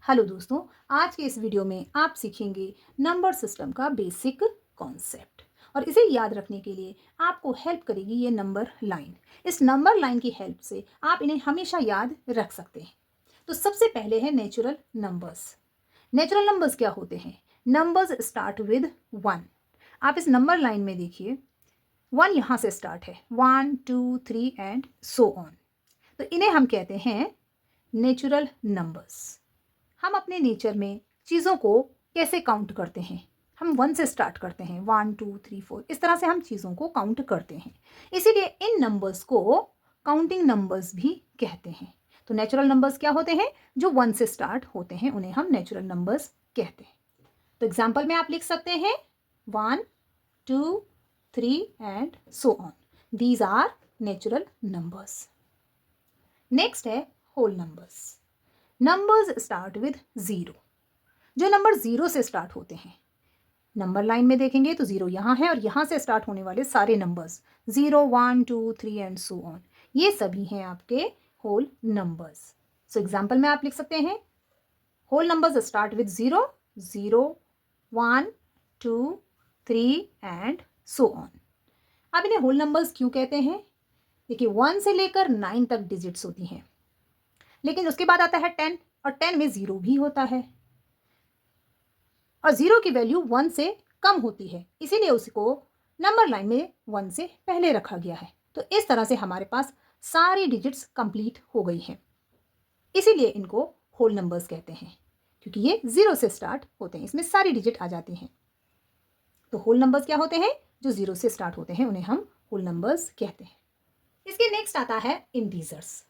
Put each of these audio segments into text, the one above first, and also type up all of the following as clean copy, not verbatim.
Hello दोस्तों, आज के इस वीडियो में आप सीखेंगे नंबर सिस्टम का बेसिक कॉन्सेप्ट और इसे याद रखने के लिए आपको हेल्प करेगी ये नंबर लाइन। इस नंबर लाइन की हेल्प से आप इन्हें हमेशा याद रख सकते हैं। तो सबसे पहले है नेचुरल नंबर्स। नेचुरल नंबर्स क्या होते हैं? Numbers start with 1। आप इस नंबर लाइन में देखिए, 1 यहाँ से स्टार्ट है, 1 2 3 एंड सो ऑन। तो इन्हें हम कहते हैं नेचुरल नंबर्स। हम अपने नेचर में चीज़ों को कैसे काउंट करते हैं? हम 1 से स्टार्ट करते हैं, 1 2 3 4, इस तरह से हम चीज़ों को काउंट करते हैं। इसीलिए इन नंबर्स को काउंटिंग नंबर्स भी कहते हैं। तो नेचुरल नंबर्स क्या होते हैं? जो 1 से स्टार्ट होते हैं उन्हें हम नेचुरल नंबर्स कहते हैं। तो एग्जाम्पल में आप लिख सकते हैं 1 2 3 and so on. These are natural numbers. Next है whole numbers. Numbers start with 0। जो नंबर 0 से स्टार्ट होते हैं, नंबर लाइन में देखेंगे तो 0 यहाँ है और यहाँ से स्टार्ट होने वाले सारे नंबर्स 0 1 2 3 एंड सो ऑन, ये सभी हैं आपके होल नंबर्स। सो एग्जाम्पल में आप लिख सकते हैं whole numbers start with 0 0 1 2 3 and so on. अब इन्हें होल नंबर्स क्यों कहते हैं? देखिए 1 से लेकर 9 तक डिजिट्स होती हैं, लेकिन उसके बाद आता है 10 और 10 में 0 भी होता है और 0 की वैल्यू 1 से कम होती है, इसीलिए उसको नंबर लाइन में 1 से पहले रखा गया है। तो इस तरह से हमारे पास सारी डिजिट्स कंप्लीट हो गई हैं, इसीलिए इनको होल नंबर्स कहते हैं, क्योंकि ये 0 से स्टार्ट होते हैं, इसमें सारी डिजिट आ जाती हैं। तो होल नंबर्स क्या होते हैं? जो 0 से स्टार्ट होते हैं उन्हें हम होल नंबर्स कहते हैं। इसके नेक्स्ट आता है integers.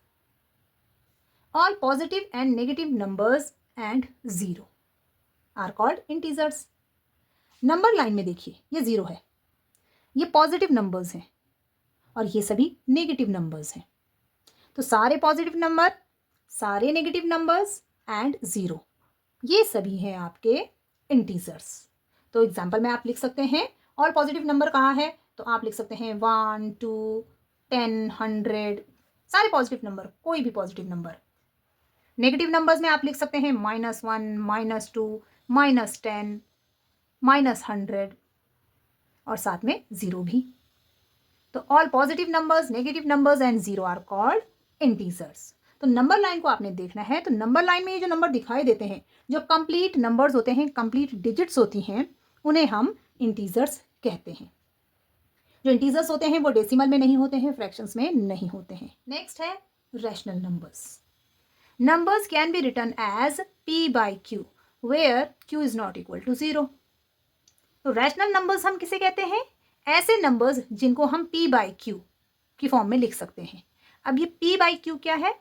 All positive and negative numbers and 0 are called integers. Number line में देखिए, ये 0 है, ये पॉजिटिव नंबर्स हैं और ये सभी नेगेटिव नंबर्स हैं। तो सारे पॉजिटिव नंबर, सारे नेगेटिव नंबर्स एंड 0, ये सभी हैं आपके इंटीजर्स। तो एग्जाम्पल में आप लिख सकते हैं ऑल पॉजिटिव नंबर कहाँ है, तो आप लिख सकते हैं 1 2 10 100, सारे पॉजिटिव नंबर, कोई भी पॉजिटिव नंबर। नेगेटिव नंबर्स में आप लिख सकते हैं -1 -2 -10 -100 और साथ में 0 भी। तो all positive numbers, negative numbers and 0 are called integers. तो नंबर लाइन को आपने देखना है, तो नंबर लाइन में ये जो नंबर दिखाई देते हैं, जो कंप्लीट नंबर्स होते हैं, कंप्लीट डिजिट्स होती हैं, उन्हें हम इंटीजर्स कहते हैं। जो इंटीजर्स होते हैं वो डेसिमल में नहीं होते हैं, फ्रैक्शंस में नहीं होते हैं। नेक्स्ट है rational numbers. Numbers can be written as p by q, where q is not equal to 0. तो रैशनल नंबर्स हम किसे कहते हैं? ऐसे नंबर्स जिनको हम p by q की फॉर्म में लिख सकते हैं। अब ये p by q क्या है?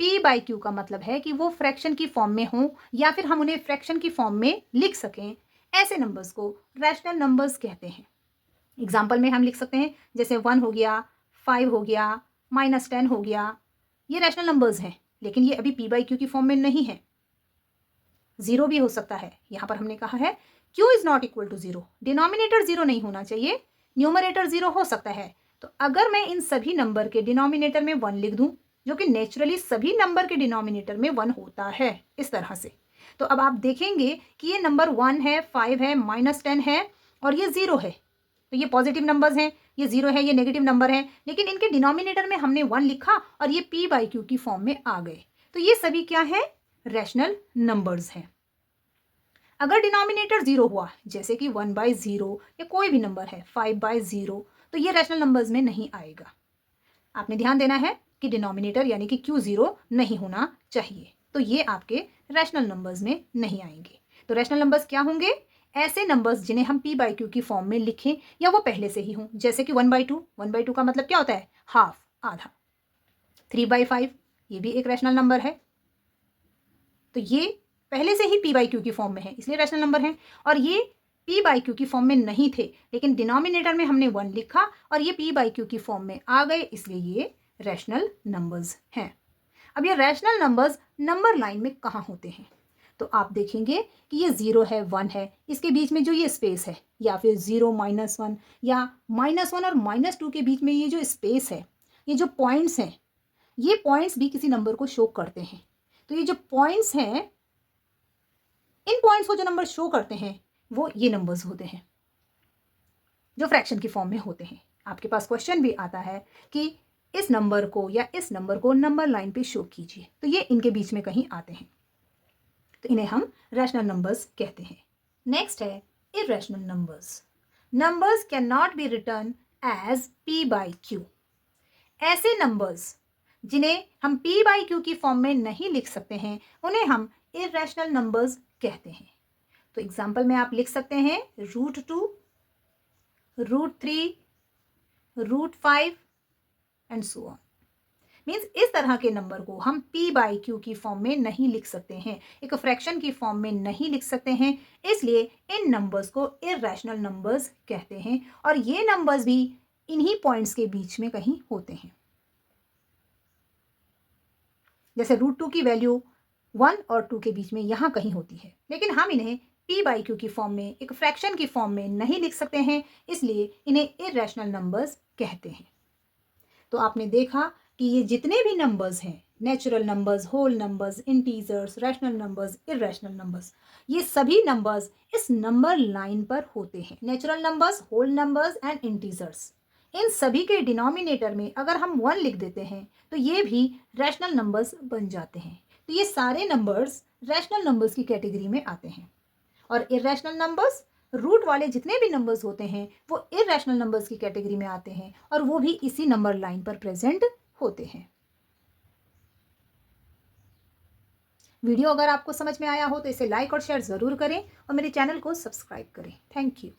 p by q का मतलब है कि वो फ्रैक्शन की फॉर्म में हो या फिर हम उन्हें फ्रैक्शन की फॉर्म में लिख सकें, ऐसे नंबर्स को रैशनल नंबर्स कहते हैं। एग्जाम्पल में हम लिख सकते हैं, जैसे 1 हो गया, 5 हो गया, -10 हो गया, ये रैशनल नंबर्स हैं, लेकिन ये अभी p by q की फॉर्म में नहीं है। 0 भी हो सकता है, यहाँ पर हमने कहा है q is not equal to 0, denominator 0 नहीं होना चाहिए, न्यूमरेटर 0 हो सकता है। तो अगर मैं इन सभी नंबर के डिनोमिनेटर में 1 लिख दूं, जो कि नेचुरली सभी नंबर के डिनोमिनेटर में 1 होता है इस तरह से, तो अब आप देखेंगे कि ये नंबर 1 है, 5 है, -10 है और ये 0 है। तो ये पॉजिटिव नंबर्स हैं, ये 0 है, ये नेगेटिव नंबर है, लेकिन इनके डिनोमिनेटर में हमने 1 लिखा और ये p by q की फॉर्म में आ गए। तो ये सभी क्या है? रैशनल नंबर्स हैं। अगर डिनोमिनेटर 0 हुआ, जैसे कि 1 by 0 या कोई भी नंबर है 5 by 0, तो ये रैशनल नंबर्स में नहीं आएगा। आपने ध्यान देना है कि डिनोमिनेटर यानी कि q 0 नहीं होना चाहिए, तो ये आपके रैशनल नंबर्स में नहीं आएंगे। तो रैशनल नंबर्स क्या होंगे? ऐसे नंबर्स जिन्हें हम p by q की फॉर्म में लिखें या वो पहले से ही हों, जैसे कि 1 by 2, 1 by 2 का मतलब क्या होता है? हाफ, आधा। 3 by 5, ये भी एक रैशनल नंबर है, तो ये पहले से ही p by q की फॉर्म में है, इसलिए रैशनल नंबर है। और ये p by q की फॉर्म में नहीं थे, लेकिन डिनोमिनेटर में हमने 1 लिखा और ये p by q की फॉर्म में आ गए, इसलिए ये रैशनल नंबर्स हैं। अब ये रैशनल नंबर्स नंबर लाइन में कहाँ होते हैं? तो आप देखेंगे कि ये 0 है, 1 है, इसके बीच में जो ये स्पेस है, या फिर 0 -1 या -1 और -2 के बीच में ये जो स्पेस है, ये जो पॉइंट्स हैं, ये पॉइंट्स भी किसी नंबर को शो करते हैं। तो ये जो पॉइंट्स हैं इन पॉइंट्स को जो नंबर शो करते हैं वो ये नंबर्स होते हैं जो फ्रैक्शन की फॉर्म में होते हैं। आपके पास क्वेश्चन भी आता है कि इस नंबर को या इस नंबर को नंबर लाइन पे शो कीजिए, तो ये इनके बीच में कहीं आते हैं, तो इन्हें हम रैशनल नंबर्स कहते हैं। नेक्स्ट है irrational numbers. Numbers can not be written as p by q. ऐसे नंबर्स जिन्हें हम p बाई क्यू की फॉर्म में नहीं लिख सकते हैं उन्हें हम इर्रेशनल नंबर्स कहते हैं। तो एग्जाम्पल में आप लिख सकते हैं √2, √3, √5 एंड सो ऑन। मीन्स इस तरह के नंबर को हम p बाई क्यू की फॉर्म में नहीं लिख सकते हैं, एक फ्रैक्शन की फॉर्म में नहीं लिख सकते हैं, इसलिए इन नंबर्स को इर्रेशनल नंबर्स कहते हैं और ये नंबर्स भी इन्हीं पॉइंट्स के बीच में कहीं होते हैं। जैसे √2 की वैल्यू 1 और 2 के बीच में यहाँ कहीं होती है, लेकिन हम इन्हें p बाई क्यू की फॉर्म में, एक फ्रैक्शन की फॉर्म में नहीं लिख सकते हैं, इसलिए इन्हें इर्रेशनल नंबर्स कहते हैं। तो आपने देखा कि ये जितने भी नंबर्स हैं, natural numbers, whole numbers, integers, rational numbers, irrational numbers, ये सभी नंबर्स इस नंबर लाइन पर होते हैं। Natural numbers, whole numbers and integers, इन सभी के डिनोमिनेटर में अगर हम 1 लिख देते हैं तो ये भी रैशनल नंबर्स बन जाते हैं। तो ये सारे नंबर्स रैशनल नंबर्स की कैटेगरी में आते हैं। और इर्रेशनल नंबर्स, रूट वाले जितने भी नंबर्स होते हैं वो इर्रेशनल नंबर्स की कैटेगरी में आते हैं और वो भी इसी नंबर लाइन पर प्रेजेंट होते हैं। वीडियो अगर आपको समझ में आया हो तो इसे लाइक और शेयर ज़रूर करें और मेरे चैनल को सब्सक्राइब करें। Thank you.